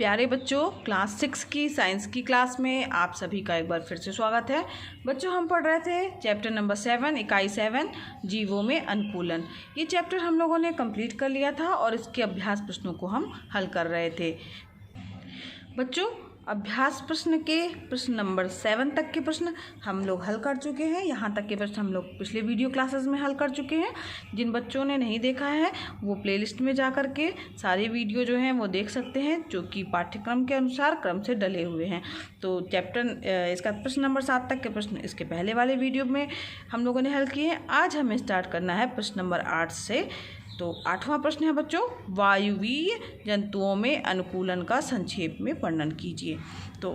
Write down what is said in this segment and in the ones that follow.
प्यारे बच्चों, क्लास 6 की साइंस की क्लास में आप सभी का एक बार फिर से स्वागत है। बच्चों, हम पढ़ रहे थे चैप्टर नंबर 7, इकाई 7 जीवों में अनुकूलन। ये चैप्टर हम लोगों ने कंप्लीट कर लिया था और इसके अभ्यास प्रश्नों को हम हल कर रहे थे। बच्चों, अभ्यास प्रश्न के प्रश्न नंबर 7 तक के प्रश्न हम लोग हल कर चुके हैं। यहाँ तक के प्रश्न हम लोग पिछले वीडियो क्लासेस में हल कर चुके हैं। जिन बच्चों ने नहीं देखा है वो प्लेलिस्ट में जा कर के सारे वीडियो जो हैं वो देख सकते हैं, जो कि पाठ्यक्रम के अनुसार क्रम से डले हुए हैं। तो इसका प्रश्न नंबर 7 तक के प्रश्न इसके पहले वाले वीडियो में हम लोगों ने हल किए हैं। आज हमें स्टार्ट करना है प्रश्न नंबर 8 से। तो 8वां प्रश्न है बच्चों, वायुवीय जंतुओं में अनुकूलन का संक्षेप में वर्णन कीजिए। तो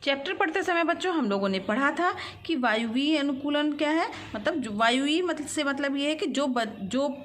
चैप्टर पढ़ते समय बच्चों हम लोगों ने पढ़ा था कि वायुवीय अनुकूलन क्या है। मतलब वायुवीय मतलब ये है कि जो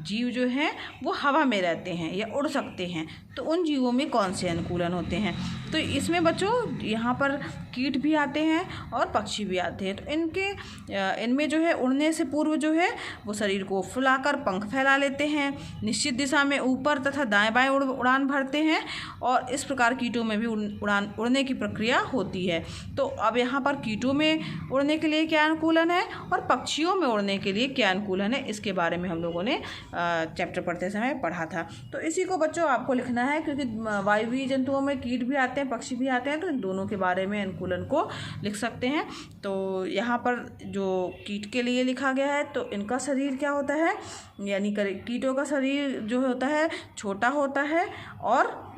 जीव जो हैं वो हवा में रहते हैं या उड़ सकते हैं, तो उन जीवों में कौन से अनुकूलन होते हैं। तो इसमें बच्चों यहाँ पर कीट भी आते हैं और पक्षी भी आते हैं। तो इनमें जो है उड़ने से पूर्व जो है वो शरीर को फुलाकर पंख फैला लेते हैं, निश्चित दिशा में ऊपर तथा दाएं बाएं उड़ान भरते हैं और इस प्रकार कीटों में भी उड़ने की प्रक्रिया होती है। तो अब यहाँ पर कीटों में उड़ने के लिए क्या अनुकूलन है और पक्षियों में उड़ने के लिए क्या अनुकूलन है, इसके बारे में हम लोगों ने चैप्टर पढ़ते समय पढ़ा था। तो इसी को बच्चों आपको लिखना है, क्योंकि वायुवीय जंतुओं में कीट भी आते हैं पक्षी भी आते हैं, तो इन दोनों के बारे में अनुकूलन को लिख सकते हैं। तो यहाँ पर जो कीट के लिए लिखा गया है, तो इनका शरीर क्या होता है, यानी कीटों का शरीर जो होता है छोटा होता है और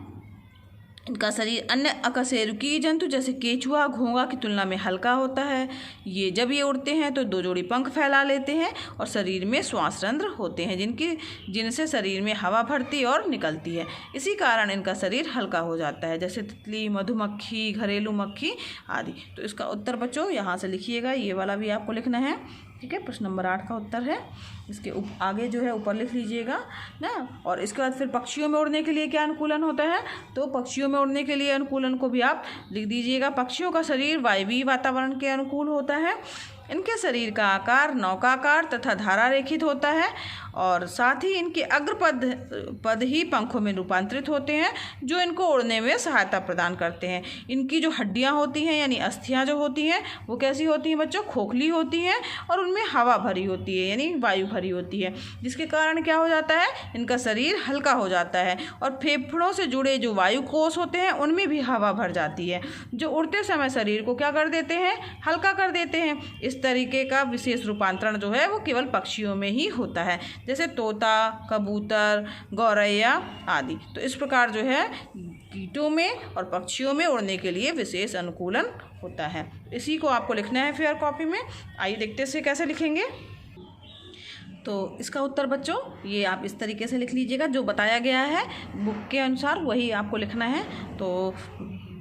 इनका शरीर अन्य अकशेरुकीय जंतु जैसे केचुआ, घोंघा की तुलना में हल्का होता है। जब ये उड़ते हैं तो 2 जोड़ी पंख फैला लेते हैं और शरीर में श्वासरंध्र होते हैं जिनसे शरीर में हवा भरती और निकलती है। इसी कारण इनका शरीर हल्का हो जाता है, जैसे तितली, मधुमक्खी, घरेलू मक्खी आदि। तो इसका उत्तर बच्चों यहाँ से लिखिएगा, ये वाला भी आपको लिखना है। ठीक है, प्रश्न नंबर 8 का उत्तर है। इसके आगे जो है ऊपर लिख लीजिएगा ना। और इसके बाद फिर पक्षियों में उड़ने के लिए क्या अनुकूलन होता है, तो पक्षियों में उड़ने के लिए अनुकूलन को भी आप लिख दीजिएगा। पक्षियों का शरीर वायवीय वातावरण के अनुकूल होता है। इनके शरीर का आकार नौकाकार तथा धारा रेखित होता है और साथ ही इनके अग्रपद ही पंखों में रूपांतरित होते हैं, जो इनको उड़ने में सहायता प्रदान करते हैं। इनकी जो हड्डियां होती हैं यानी अस्थियां जो होती हैं वो कैसी होती हैं बच्चों, खोखली होती हैं और उनमें हवा भरी होती है यानी वायु भरी होती है, जिसके कारण क्या हो जाता है, इनका शरीर हल्का हो जाता है और फेफड़ों से जुड़े जो वायु कोष होते हैं उनमें भी हवा भर जाती है, जो उड़ते समय शरीर को क्या कर देते हैं, हल्का कर देते हैं। इस तरीके का विशेष रूपांतरण जो है वो केवल पक्षियों में ही होता है, जैसे तोता, कबूतर, गौरैया आदि। तो इस प्रकार जो है कीटों में और पक्षियों में उड़ने के लिए विशेष अनुकूलन होता है। इसी को आपको लिखना है फेयर कॉपी में। आइए देखते से कैसे लिखेंगे। तो इसका उत्तर बच्चों ये आप इस तरीके से लिख लीजिएगा, जो बताया गया है बुक के अनुसार वही आपको लिखना है। तो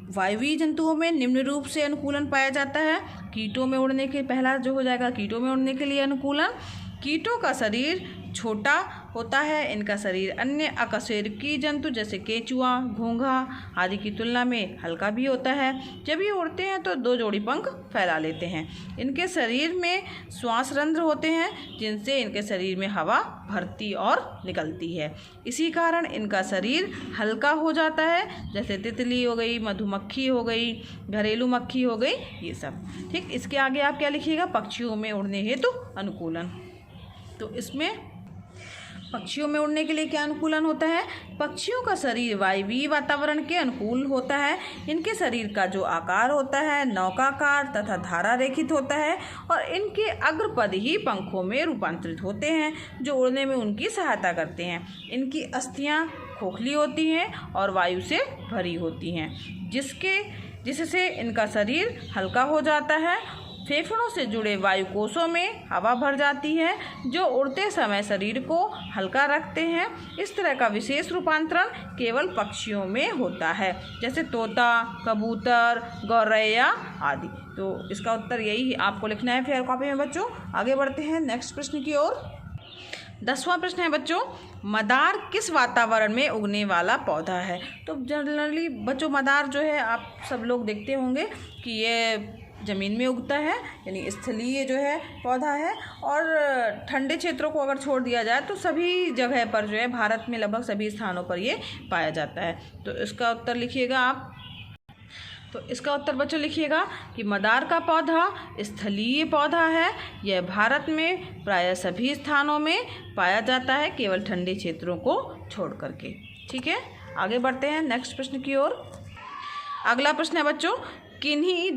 वायुवीय जंतुओं में निम्न रूप से अनुकूलन पाया जाता है। कीटों में उड़ने के पहला जो हो जाएगा, कीटों में उड़ने के लिए अनुकूलन। कीटों का शरीर छोटा होता है। इनका शरीर अन्य अकशेरुकीय जंतु जैसे केचुआ, घोंघा आदि की तुलना में हल्का भी होता है। जब ये उड़ते हैं तो 2 जोड़ी पंख फैला लेते हैं। इनके शरीर में श्वासरंध्र होते हैं, जिनसे इनके शरीर में हवा भरती और निकलती है। इसी कारण इनका शरीर हल्का हो जाता है, जैसे तितली हो गई, मधुमक्खी हो गई, घरेलू मक्खी हो गई, ये सब। ठीक, इसके आगे आप क्या लिखिएगा, पक्षियों में उड़ने हेतु अनुकूलन। तो इसमें पक्षियों में उड़ने के लिए क्या अनुकूलन होता है, पक्षियों का शरीर वायवीय वातावरण के अनुकूल होता है। इनके शरीर का जो आकार होता है नौकाकार तथा धारा रेखित होता है और इनके अग्रपद ही पंखों में रूपांतरित होते हैं, जो उड़ने में उनकी सहायता करते हैं। इनकी अस्थियां खोखली होती हैं और वायु से भरी होती हैं, जिससे इनका शरीर हल्का हो जाता है। फेफड़ों से जुड़े वायु कोषों में हवा भर जाती है, जो उड़ते समय शरीर को हल्का रखते हैं। इस तरह का विशेष रूपांतरण केवल पक्षियों में होता है, जैसे तोता, कबूतर, गौरैया आदि। तो इसका उत्तर यही आपको लिखना है फेयर कॉपी में बच्चों। आगे बढ़ते हैं नेक्स्ट प्रश्न की ओर। 10वां प्रश्न है बच्चों, मदार किस वातावरण में उगने वाला पौधा है। तो जनरली बच्चों मदार जो है आप सब लोग देखते होंगे कि ये ज़मीन में उगता है, यानी स्थलीय जो है पौधा है। और ठंडे क्षेत्रों को अगर छोड़ दिया जाए तो सभी जगह पर जो है भारत में लगभग सभी स्थानों पर ये पाया जाता है। तो इसका उत्तर लिखिएगा आप। तो इसका उत्तर बच्चों लिखिएगा कि मदार का पौधा स्थलीय पौधा है। यह भारत में प्रायः सभी स्थानों में पाया जाता है, केवल ठंडे क्षेत्रों को छोड़ करके। ठीक है, आगे बढ़ते हैं नेक्स्ट प्रश्न की ओर। अगला प्रश्न है बच्चों, किन्हीं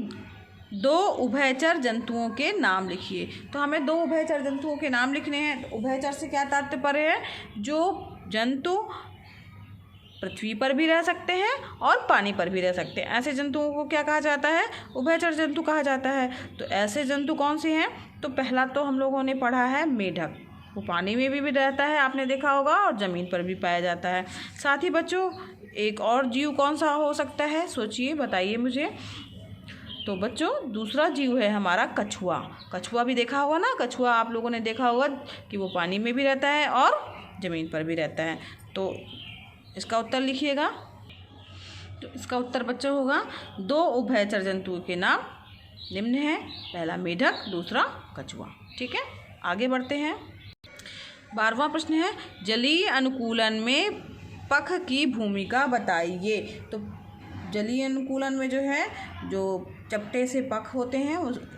2 उभयचर जंतुओं के नाम लिखिए। तो हमें 2 उभयचर जंतुओं के नाम लिखने हैं। उभयचर से क्या तात्पर्य है? जो जंतु पृथ्वी पर भी रह सकते हैं और पानी पर भी रह सकते हैं, ऐसे जंतुओं को क्या कहा जाता है? उभयचर जंतु कहा जाता है। तो ऐसे जंतु कौन से हैं? तो पहला तो हम लोगों ने पढ़ा है मेढक, वो पानी में भी रहता है, आपने देखा होगा, और ज़मीन पर भी पाया जाता है। साथ ही बच्चों एक और जीव कौन सा हो सकता है? सोचिए, बताइए मुझे। तो बच्चों दूसरा जीव है हमारा कछुआ। कछुआ भी देखा होगा ना, कछुआ आप लोगों ने देखा होगा कि वो पानी में भी रहता है और ज़मीन पर भी रहता है। तो इसका उत्तर लिखिएगा। तो इसका उत्तर बच्चों होगा 2 उभयचर जंतुओं के नाम निम्न हैं। पहला मेढक, दूसरा कछुआ। ठीक है, आगे बढ़ते हैं। 12वां प्रश्न है, जलीय अनुकूलन में पख की भूमिका बताइए। तो जलीय अनुकूलन में जो है, जो चपटे से पख होते हैं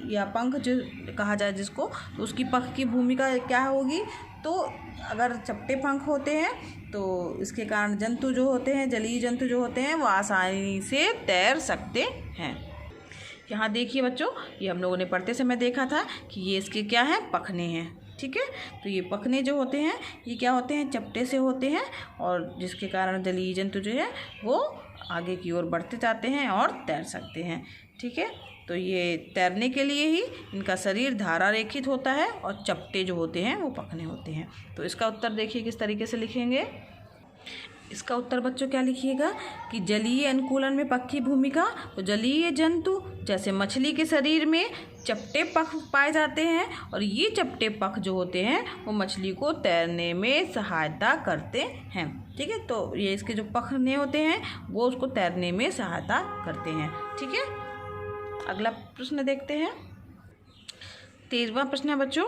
या पंख जो कहा जाए जिसको, तो उसकी पख की भूमिका क्या होगी? तो अगर चपटे पंख होते हैं तो इसके कारण जंतु जो होते हैं, जलीय जंतु जो होते हैं, वो आसानी से तैर सकते हैं। यहाँ देखिए बच्चों, ये हम लोगों ने पढ़ते समय देखा था कि ये इसके क्या हैं? पखने हैं। ठीक है, तो ये पखने जो होते हैं ये क्या होते हैं? चपटे से होते हैं, और जिसके कारण जलीय जंतु जो है वो आगे की ओर बढ़ते जाते हैं और तैर सकते हैं। ठीक है, तो ये तैरने के लिए ही इनका शरीर धारा रेखित होता है और चपटे जो होते हैं वो पखने होते हैं। तो इसका उत्तर देखिए किस तरीके से लिखेंगे। इसका उत्तर बच्चों क्या लिखिएगा कि जलीय अनुकूलन में पख की भूमिका। तो जलीय जंतु जैसे मछली के शरीर में चपटे पख पाए जाते हैं, और ये चपटे पख जो होते हैं वो मछली को तैरने में सहायता करते हैं। ठीक है, तो ये इसके जो पखने होते हैं वो उसको तैरने में सहायता करते हैं। ठीक है, अगला प्रश्न देखते हैं। 13वां प्रश्न है बच्चों,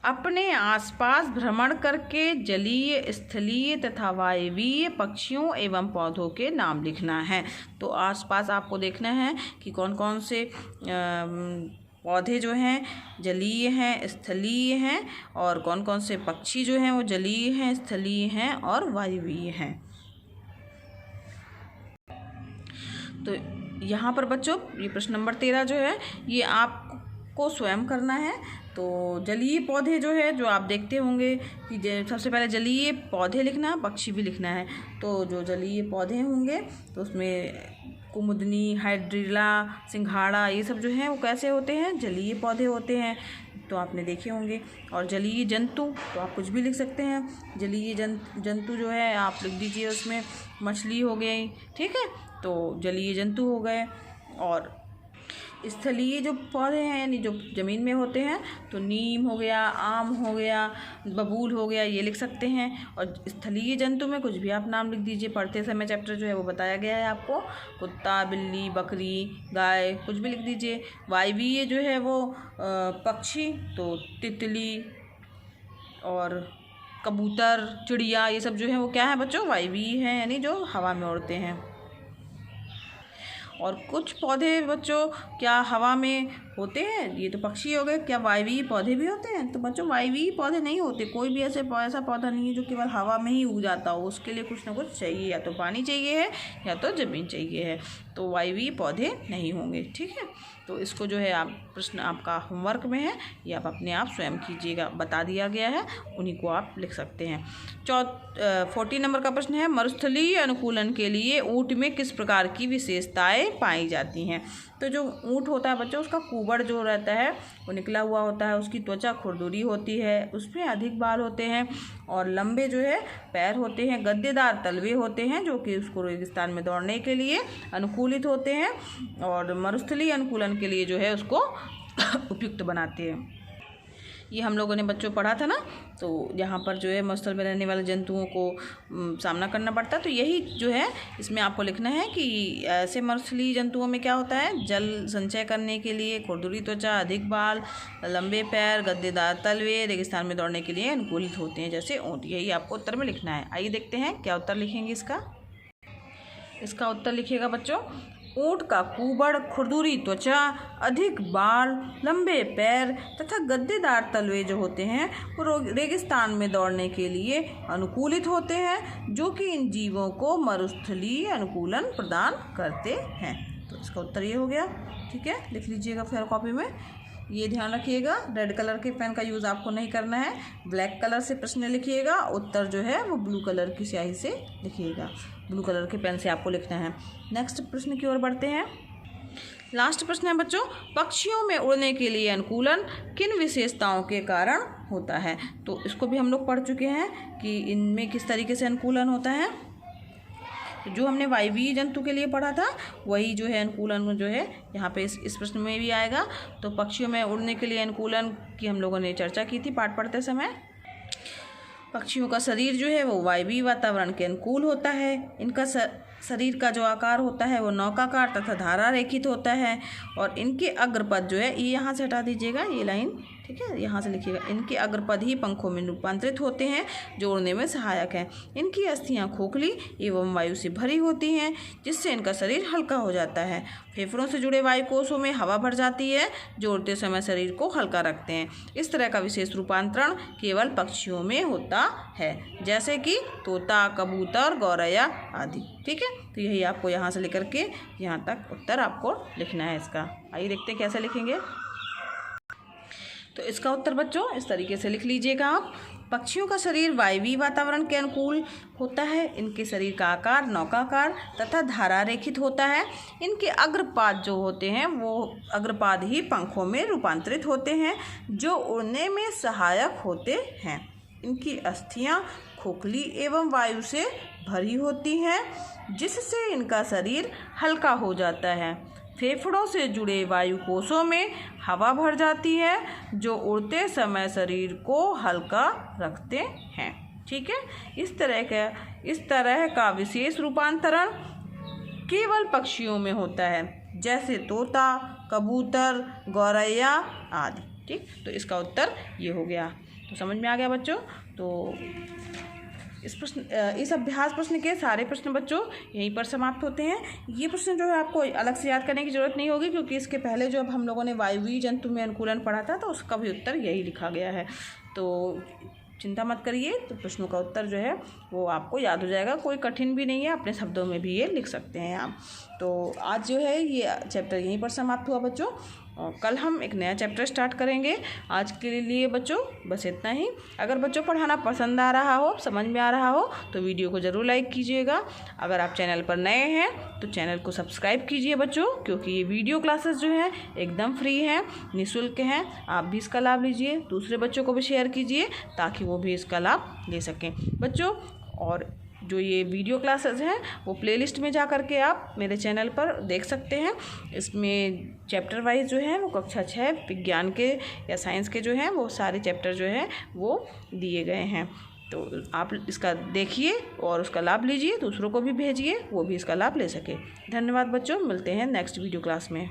अपने आसपास भ्रमण करके जलीय, स्थलीय तथा वायवीय पक्षियों एवं पौधों के नाम लिखना है। तो आसपास आपको देखना है कि कौन कौन से पौधे जो हैं जलीय हैं, स्थलीय हैं, और कौन कौन से पक्षी जो हैं वो जलीय हैं, स्थलीय हैं और वायवीय हैं। तो यहाँ पर बच्चों ये प्रश्न नंबर 13 जो है ये आपको स्वयं करना है। तो जलीय पौधे जो है जो आप देखते होंगे कि सबसे पहले जलीय पौधे लिखना है, पक्षी भी लिखना है। तो जो जलीय पौधे होंगे तो उसमें कुमुदनी, हाइड्रिला, सिंघाड़ा, ये सब जो हैं वो कैसे होते हैं? जलीय पौधे होते हैं, तो आपने देखे होंगे। और जलीय जंतु तो आप कुछ भी लिख सकते हैं। जलीय जंतु जो है आप लिख दीजिए, उसमें मछली हो गई। ठीक है, तो जलीय जंतु हो गए। और स्थलीय जो पौधे हैं यानी जो ज़मीन में होते हैं तो नीम हो गया, आम हो गया, बबूल हो गया, ये लिख सकते हैं। और स्थलीय जंतु में कुछ भी आप नाम लिख दीजिए, पढ़ते समय चैप्टर जो है वो बताया गया है आपको। कुत्ता, बिल्ली, बकरी, गाय, कुछ भी लिख दीजिए। वायवीय जो है वो पक्षी, तो तितली और कबूतर, चिड़िया, ये सब जो है वो क्या है बच्चों? वायवीय हैं, यानी जो हवा में उड़ते हैं। और कुछ पौधे बच्चों क्या हवा में होते हैं? ये तो पक्षी हो गए। क्या वायवीय पौधे भी होते हैं? तो बच्चों वायवीय पौधे नहीं होते। कोई भी ऐसा पौधा नहीं है जो केवल हवा में ही उग जाता हो। उसके लिए कुछ ना कुछ चाहिए, या तो पानी चाहिए है या तो ज़मीन चाहिए है। तो वायवीय पौधे नहीं होंगे। ठीक है, तो इसको जो है आप प्रश्न आपका होमवर्क में है, ये आप अपने आप स्वयं कीजिएगा, बता दिया गया है, उन्हीं को आप लिख सकते हैं। 14 नंबर का प्रश्न है, मरुस्थलीय अनुकूलन के लिए ऊँट में किस प्रकार की विशेषताएं पाई जाती हैं? तो जो ऊँट होता है बच्चों, उसका कुबड़ जो रहता है वो निकला हुआ होता है, उसकी त्वचा खुरदुरी होती है, उसमें अधिक बाल होते हैं, और लंबे जो है पैर होते हैं, गद्देदार तलवे होते हैं जो कि उसको रेगिस्तान में दौड़ने के लिए अनुकूलित होते हैं, और मरुस्थलीय अनुकूलन के लिए जो है उसको उपयुक्त बनाते हैं। ये हम लोगों ने बच्चों पढ़ा था ना, तो यहाँ पर जो है मरुस्थल में रहने वाले जंतुओं को सामना करना पड़ता है। तो यही जो है इसमें आपको लिखना है कि ऐसे मरुस्थलीय जंतुओं में क्या होता है, जल संचय करने के लिए खुरदुरी त्वचा, अधिक बाल, लंबे पैर, गद्देदार तलवे, रेगिस्तान में दौड़ने के लिए अनुकूलित होते हैं जैसे ऊँट। यही आपको उत्तर में लिखना है। आइए देखते हैं क्या उत्तर लिखेंगे इसका उत्तर लिखिएगा बच्चों, ऊँट का कुबड़, खुरदुरी त्वचा, अधिक बाल, लंबे पैर तथा गद्देदार तलवे जो होते हैं वो रेगिस्तान में दौड़ने के लिए अनुकूलित होते हैं, जो कि इन जीवों को मरुस्थलीय अनुकूलन प्रदान करते हैं। तो इसका उत्तर ये हो गया। ठीक है, लिख लीजिएगा फिर कॉपी में। ये ध्यान रखिएगा, रेड कलर के पेन का यूज़ आपको नहीं करना है, ब्लैक कलर से प्रश्न लिखिएगा। उत्तर जो है वो ब्लू कलर की स्याही से लिखिएगा, ब्लू कलर के पेन से आपको लिखना है। नेक्स्ट प्रश्न की ओर बढ़ते हैं। लास्ट प्रश्न है बच्चों, पक्षियों में उड़ने के लिए अनुकूलन किन विशेषताओं के कारण होता है। तो इसको भी हम लोग पढ़ चुके हैं कि इनमें किस तरीके से अनुकूलन होता है। जो हमने वायवीय जंतु के लिए पढ़ा था वही जो है अनुकूलन जो है यहाँ पे इस प्रश्न में भी आएगा। तो पक्षियों में उड़ने के लिए अनुकूलन की हम लोगों ने चर्चा की थी पाठ पढ़ते समय। पक्षियों का शरीर जो है वो वायवीय वातावरण के अनुकूल होता है। इनका शरीर का जो आकार होता है वो नौकाकार तथा धारा रेखित होता है। और इनके अग्रपद जो है, ये यहाँ से हटा दीजिएगा ये लाइन, ठीक है, यहाँ से लिखिएगा। इनके अग्रपद ही पंखों में रूपांतरित होते हैं जो उड़ने में सहायक हैं। इनकी अस्थियाँ खोखली एवं वायु से भरी होती हैं, जिससे इनका शरीर हल्का हो जाता है। फेफड़ों से जुड़े वायु कोषों में हवा भर जाती है जो उड़ते समय शरीर को हल्का रखते हैं। इस तरह का विशेष रूपांतरण केवल पक्षियों में होता है, जैसे कि तोता, कबूतर, गौरैया आदि। ठीक है, तो यही आपको यहाँ से लेकर के यहाँ तक उत्तर आपको लिखना है इसका। आइए देखते हैं कैसे लिखेंगे। तो इसका उत्तर बच्चों इस तरीके से लिख लीजिएगा आप। पक्षियों का शरीर वायवीय वातावरण के अनुकूल होता है। इनके शरीर का आकार नौकाकार तथा धारा रेखित होता है। इनके अग्रपाद जो होते हैं वो अग्रपाद ही पंखों में रूपांतरित होते हैं जो उड़ने में सहायक होते हैं। इनकी अस्थियां खोखली एवं वायु से भरी होती हैं, जिससे इनका शरीर हल्का हो जाता है। फेफड़ों से जुड़े वायु कोषों में हवा भर जाती है जो उड़ते समय शरीर को हल्का रखते हैं। ठीक है, इस तरह का विशेष रूपांतरण केवल पक्षियों में होता है, जैसे तोता, कबूतर, गौरैया आदि। ठीक, तो इसका उत्तर ये हो गया। तो समझ में आ गया बच्चों। तो इस अभ्यास प्रश्न के सारे प्रश्न बच्चों यहीं पर समाप्त होते हैं। ये प्रश्न जो है आपको अलग से याद करने की ज़रूरत नहीं होगी, क्योंकि इसके पहले जो अब हम लोगों ने वायवीय जंतु में अनुकूलन पढ़ा था तो उसका भी उत्तर यही लिखा गया है। तो चिंता मत करिए, तो प्रश्नों का उत्तर जो है वो आपको याद हो जाएगा। कोई कठिन भी नहीं है, अपने शब्दों में भी ये लिख सकते हैं आप। तो आज जो है ये चैप्टर यहीं पर समाप्त हुआ बच्चों, और कल हम एक नया चैप्टर स्टार्ट करेंगे। आज के लिए बच्चों बस इतना ही। अगर बच्चों पढ़ाना पसंद आ रहा हो, समझ में आ रहा हो, तो वीडियो को ज़रूर लाइक कीजिएगा। अगर आप चैनल पर नए हैं तो चैनल को सब्सक्राइब कीजिए बच्चों, क्योंकि ये वीडियो क्लासेस जो हैं एकदम फ्री हैं, निःशुल्क हैं। आप भी इसका लाभ लीजिए, दूसरे बच्चों को भी शेयर कीजिए ताकि वो भी इसका लाभ ले सकें बच्चों। और जो ये वीडियो क्लासेस हैं वो प्लेलिस्ट में जा कर के आप मेरे चैनल पर देख सकते हैं। इसमें चैप्टर वाइज जो है वो कक्षा 6 विज्ञान के या साइंस के जो हैं वो सारे चैप्टर जो हैं वो दिए गए हैं। तो आप इसका देखिए और उसका लाभ लीजिए, दूसरों को भी भेजिए, वो भी इसका लाभ ले सके। धन्यवाद बच्चों, मिलते हैं नेक्स्ट वीडियो क्लास में।